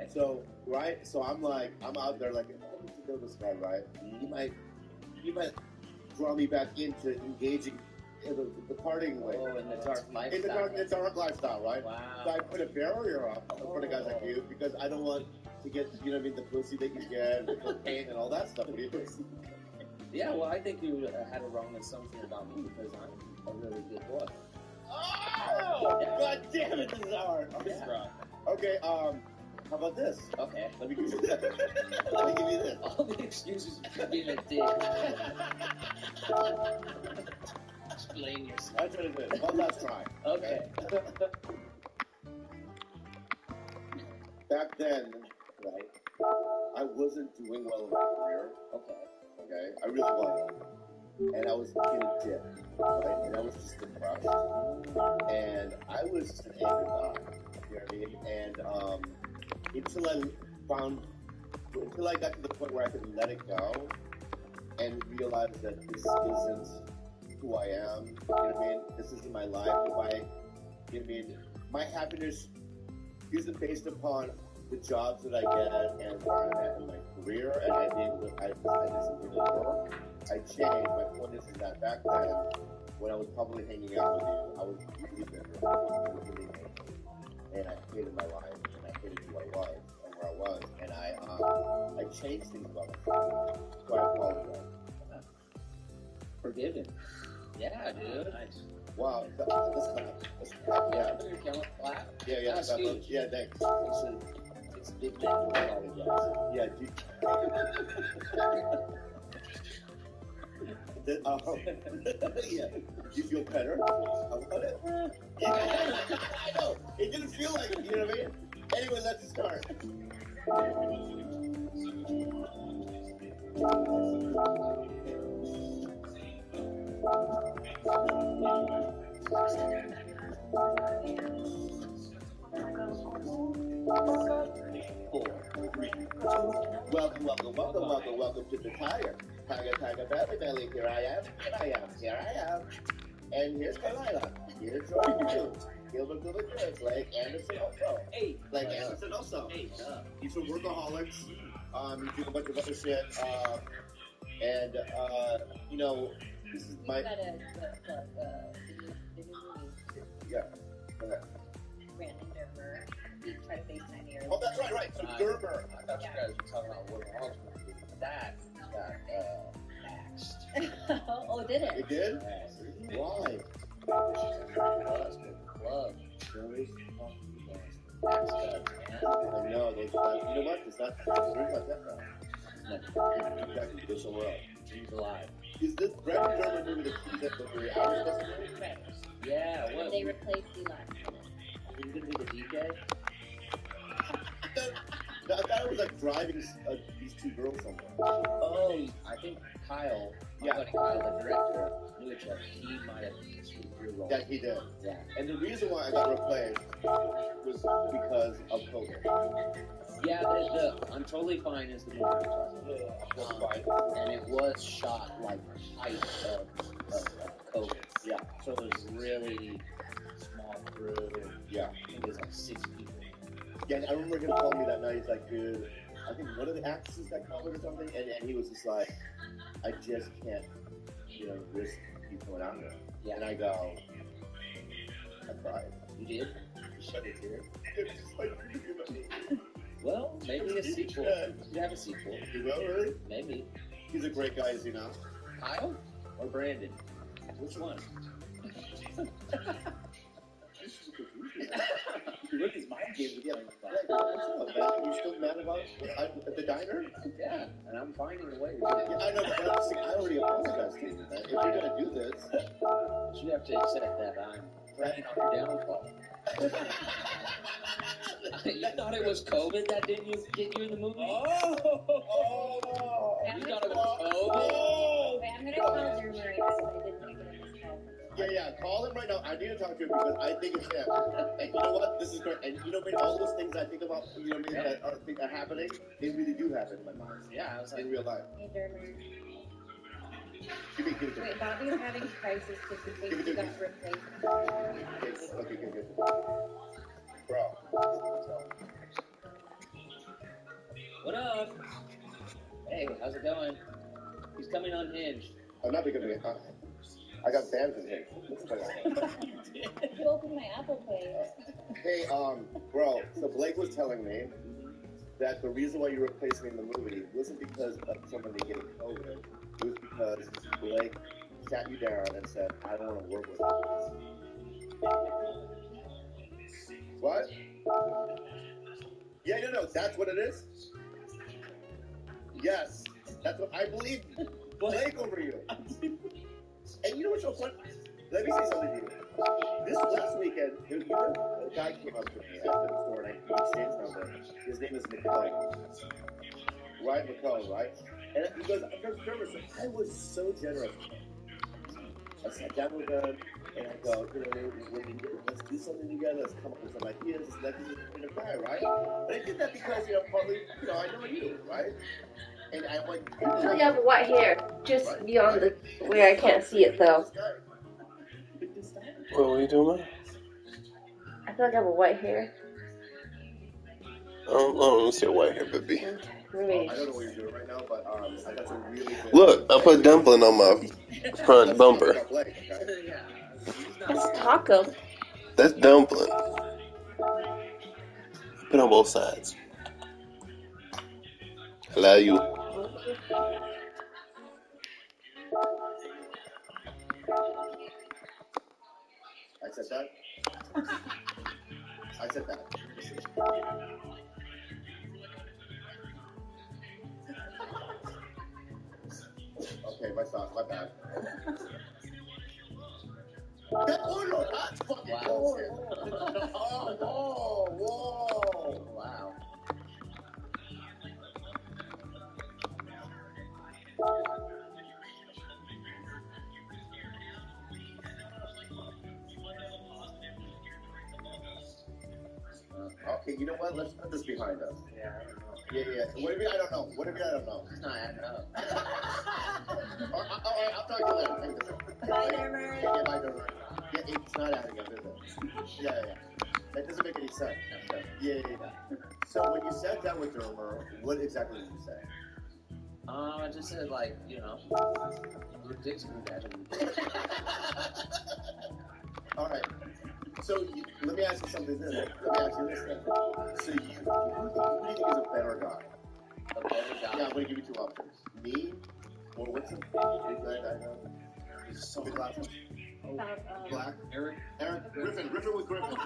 So, right? So I'm out there like, I need to know this guy, right? You might draw me back into engaging in the partying way. Oh, in the dark lifestyle. In the dark lifestyle, right? Wow. So I put a barrier up in front of guys like you because I don't want to get, the pussy that you get, the cocaine and all that stuff. What do you think? Yeah, well, I think you had a wrong assumption about me because I'm a really good boy. Oh! Yeah. God damn it, this is hard. Yeah. Okay, how about this? Okay. Let me give you this. Let me give you this. All the excuses for being a dick. Explain yourself. That's what it is. One last try. Okay. Back then, right, I wasn't doing well in my career. Okay, I really wasn't. And I was being a dick, right? And I was just depressed. And I was just an angry guy. You know what I mean? And until I got to the point where I could let it go and realize that this isn't who I am, you know what I mean? This isn't my life. You know what I mean? My happiness isn't based upon the jobs that I get and where I'm at in my career, and I didn't really work. I changed. My point is that back then, when I was probably hanging out with you, I was really bitter. I was really angry. And I hated my life, and I hated who I was, and where I was, and I changed things about myself. So I apologize. Forgiven. Yeah, dude. Nice. Wow. Let's clap. Yeah. Put your camera clap. Yeah. That's huge. Yeah, thanks. It's a big man to apologize. Yeah, yeah. You feel better? Yeah. I know. It didn't feel like it, you know what I mean? Anyway, let's start. Welcome to the Tiger Belly. Here I am. And here's Carlila. Here's George. Gilbert Good. Blake Anderson also. Hey. Blake Anderson also. Hey, He's from Workaholics. He's doing a bunch of other shit. This is my... Did you movie? Yeah. Go ahead. Brandon Dermer. He tried to FaceTime me. Oh, that's right. So Gerber. I thought you guys were talking about Will Hall's movie. That got axed. Oh, did it? It did? Why? Club. Really? Axed up, man. I know. You know what? It's not like that now. Exactly. Go somewhere else. He's alive. Is this Brandon Gerber movie the key that the very hours doesn't do? Yeah, And what? they replaced the last minute. Are you gonna be the DJ? I thought it was like driving these two girls somewhere. Oh, I think Kyle, my Yeah. buddy Kyle, the director, knew each other. He might have swooped your role. Yeah, he did. Yeah. And the reason why I got replaced was because of COVID. Yeah, I'm Totally Fine is the movie we're talking about. And it was shot like height of COVID. Yeah. So it was really small crew. Yeah. I think it was like 6 people. Yeah, and I remember him calling me that night. He's like, dude, I think one of the actresses got COVID or something. And he was just like, I just can't, risk you going out there. Yeah. And I go, I cried. You did? You shed a tear. It's just like, Well, maybe a sequel. Yeah. You could have a sequel. You will, really? Maybe. He's a great guy, is he not? Kyle or Brandon? Which one? Look, his mind games again. You still mad about it? At the diner? Yeah, and I'm finding a way to do Yeah, it. I know, but I'm saying, I already apologized to you, man. If you're gonna do this, But you have to accept that I'm planning on your downfall. You thought it was COVID that didn't get you in the movie? oh, You thought it was COVID? Wait, I'm gonna call Dermer right now. I didn't make it in this call. yeah, call him right now. I need to talk to him because I think it's him. And you know what? This is great. And you know what I mean? All those things I think about, that are happening, they really do happen in my mind. Yeah, I was like, In real life. Hey, Dermer. Give me. Wait, Bobby's having crisis just in case you got replaced. Okay, good. Bro. what up? Hey, how's it going? He's coming unhinged. I'm not gonna be. I got banned from him. You opened my Apple Pay. Hey, bro. So Blake was telling me that the reason why you replaced me in the movie wasn't because of somebody getting COVID. It was because Blake sat you down and said, "I don't want to work with you." What? Yeah, no, that's what it is. Yes, that's what I believe. Blake over you. And you know what's so funny? Let me say something to you. This last weekend, a guy came up to me at the store and I exchanged number. His name is McCall. Ryan McCall, right? And he goes, I was so generous. I sat down with him and I go, let's do something together. Let's come up with some ideas. Let's let this guy, right? But I did that because, partly, I know you, right? And I went, I feel like I have white hair just beyond the where I can't see it though. What are you doing now? I feel like I have a white hair. I don't see a white hair, baby. Okay, I maybe. don't know what you're doing right now, but I got some really good. Look, I put dumpling on my front bumper. That's taco. That's dumpling. Put it on both sides. Allow you. I said that. I said that. Okay, my bad. Oh no, that's fucking bullshit. Whoa. Wow. Okay, you know what? Let's put this behind us. Yeah, I don't know. Yeah. What do you mean I don't know? It's not adding up. Alright, I'll talk to you later. Take this out. Bye, Dermer. Yeah, bye, Dermer. Yeah, it's not adding up, is it? Yeah. That doesn't make any sense. Yeah. So when you sat down with Dermer, what exactly did you say? I just said, your dick's gonna be Alright. let me ask you something then. Let me ask you this then. So who do you think is a better guy? A better guy. Yeah, I'm gonna give you two options. Me, or what's the big guy I know? He's with glasses. Black. Eric. Griffin with Griffin.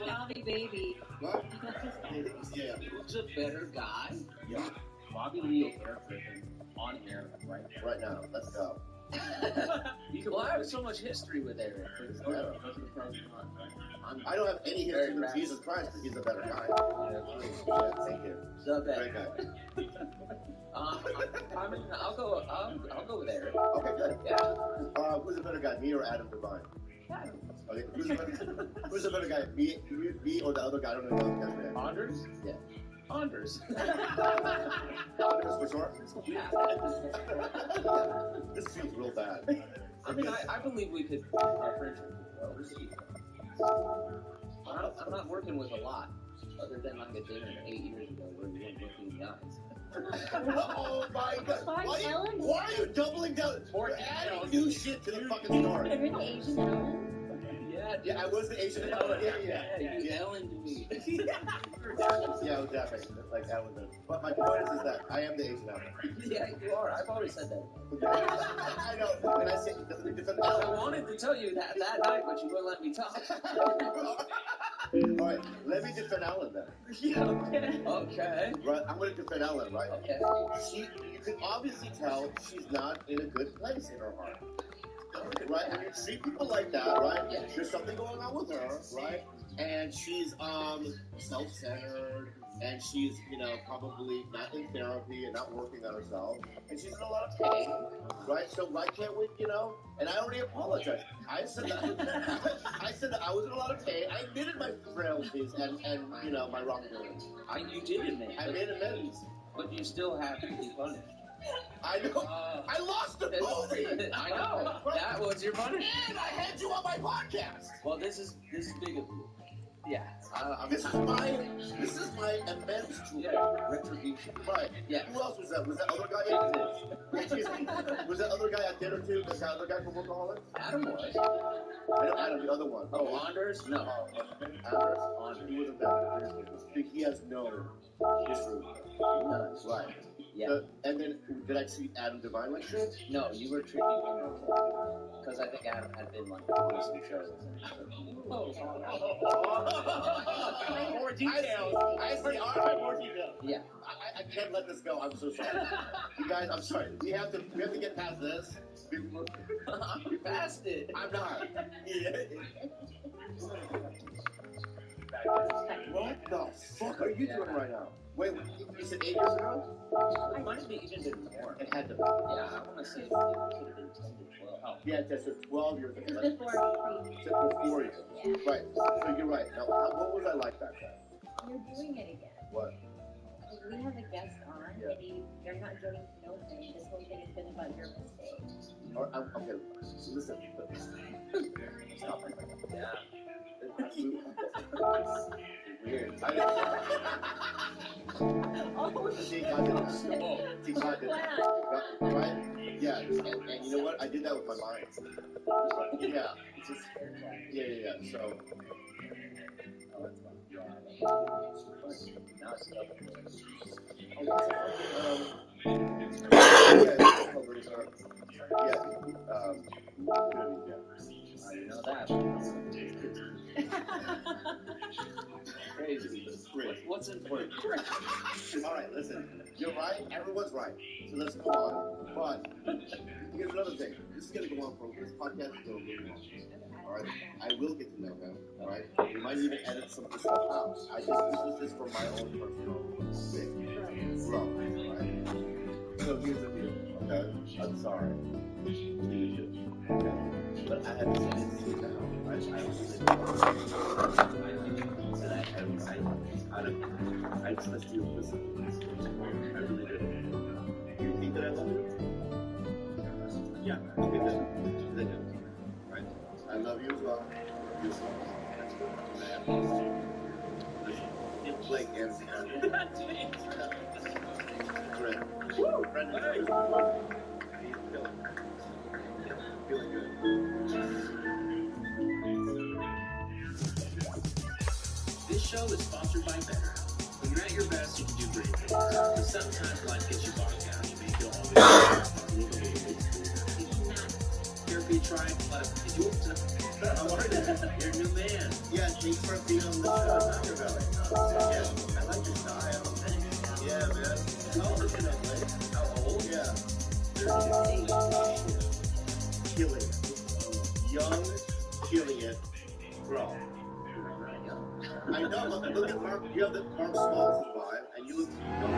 Bobby baby. What? Yeah. Who's a better guy? Yeah. Bobby Lee or Eric Griffin on air right now. Right now. Let's go. Well, I have so much history with Eric. I don't have any history with Jesus Christ, but he's a better guy. Yeah, thank you. The better Great guy. I'll go with Eric. Okay, good. Yeah. Who's a better guy, me or Adam Devine? Okay, who's a better guy, me or the other guy? I don't know the other guy's name. Anders? Yeah. Anders. Anders for short? Yeah. This feels real bad. I mean, I believe we could, our friendship could grow. I'm not working with a lot, other than like a dinner 8 years ago where we went looking in the eyes. Oh my god. Fine, Ellen. Why are you doubling down? We're adding new shit to the fucking story. You're the Asian Ellen. Yeah, I was the Asian Ellen. Yeah. You Ellen to me. Yeah, I was that Asian. Like Ellen. But my point is that I am the Asian Ellen. Yeah, you are. I've always said that. I know. When I say different I wanted to tell you that night, but you wouldn't let me talk. Alright, let me defend Ellen then. Okay. Right, I'm gonna defend Ellen, right? Okay. You can obviously tell she's not in a good place in her heart. Right? And you see people like that, right? Yeah. There's something going on with her, right? And she's self-centered, and she's, probably not in therapy and not working on herself, and she's in a lot of pain, right? So why can't we, and I already apologized. I said that I was in a lot of pain. I admitted my frailties and my wrongdoings. You did admit. I made amends. But you still have to be punished. I know. I lost the movie. I know. That was your punishment. And I had you on my podcast. Well, this is big of you. Yeah. This is my amends to retribution. Right. Yeah. Who else was that? Was that other guy? Was that other guy at dinner too? That other guy from Workaholics? Adam was. I know Adam, the other one. Oh, Anders? No. Anders. He wasn't there. He has no history. None. Right. Yeah. And then, did I treat Adam Devine like shit? No, you were treating him okay. Because I think Adam had been like on some shows. More details. I see. All right, more details. Yeah. I can't let this go. I'm so sorry. You guys, I'm sorry. We have to get past this. I'm past it. I'm not. What the fuck are you doing right now? Wait, you said 8 years ago? It might have been even been more. It had to be. Yeah, I want to say it could have been 10 to 12. Oh, yeah, that's 12 years ago. It's before you. Yeah. Right. So you're right. Now, what was I like back then? You're doing it again. What? We have a guest on, and you're not doing no thing. This whole thing has been about your mistakes. Okay, listen. Stop right now. Yeah. Weird. Right? Yeah, and you know what? I did that with my mind. Yeah, it's just, yeah. So, Now it's double. I know that. Crazy. What's important? All right, listen. You're right. Everyone's right. So let's go on. But here's another thing. This is going to go on for this podcast is going to go on. All right. I will get to know him. All right. We might even edit some of this stuff out. This is just for my own personal thing. Growth. All right. So here's the deal. Okay. I'm sorry. Okay. But I have to say this now. I trust you. Listen. I really do. You think that I love you? Yeah. Okay, good. Then, right? I love you as well. You as well. That's good. Listen. It's Blake and Brent. Brendan. Feeling good. is sponsored by BetterHelp. When you're at your best, you can do great things. But sometimes life gets you bogged down. You may feel overwhelmed. Care if you try, but if you how are you? You're a new man. Yeah, thanks for being on the show. Yeah, I like your style. Yeah, man. How old is it? How old? Yeah. 38. Killing it. Young, killing it. Bro. I know, but look at Mark. You have the Mark Smalls vibe, and you look young.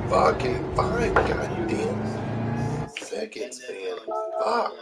Fucking fine, goddamn. Seconds, man. Fuck.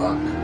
rock.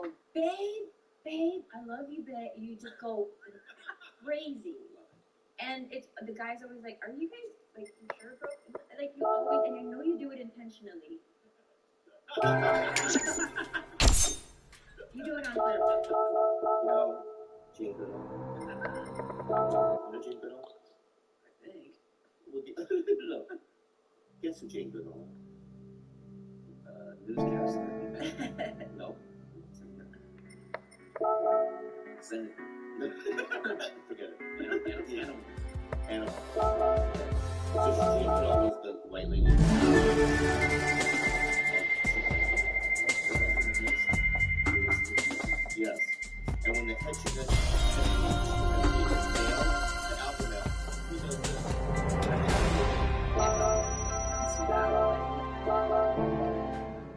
go, babe, I love you, babe. You just go crazy. And it's the guy's always like, are you guys like you sure, bro? Like you always, and I know you do it intentionally. You do it on purpose. No, Jane Goodall. You know Jane Goodall? I think. Well, look, guess who Jane Goodall? Newscaster. No. Senator. Forget it. Animal. So Jane Goodall was the white lady. Yes. And when the head should the alpha male, who's going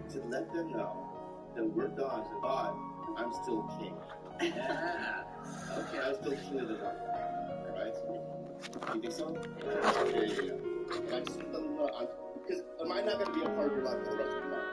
to let them know that we're dogs, but I'm still king. Yeah. Okay, I'm still king of the dog. Alright? You think so? Yeah. And I just let them know, because am I not going to be a part of your life for the rest of your life?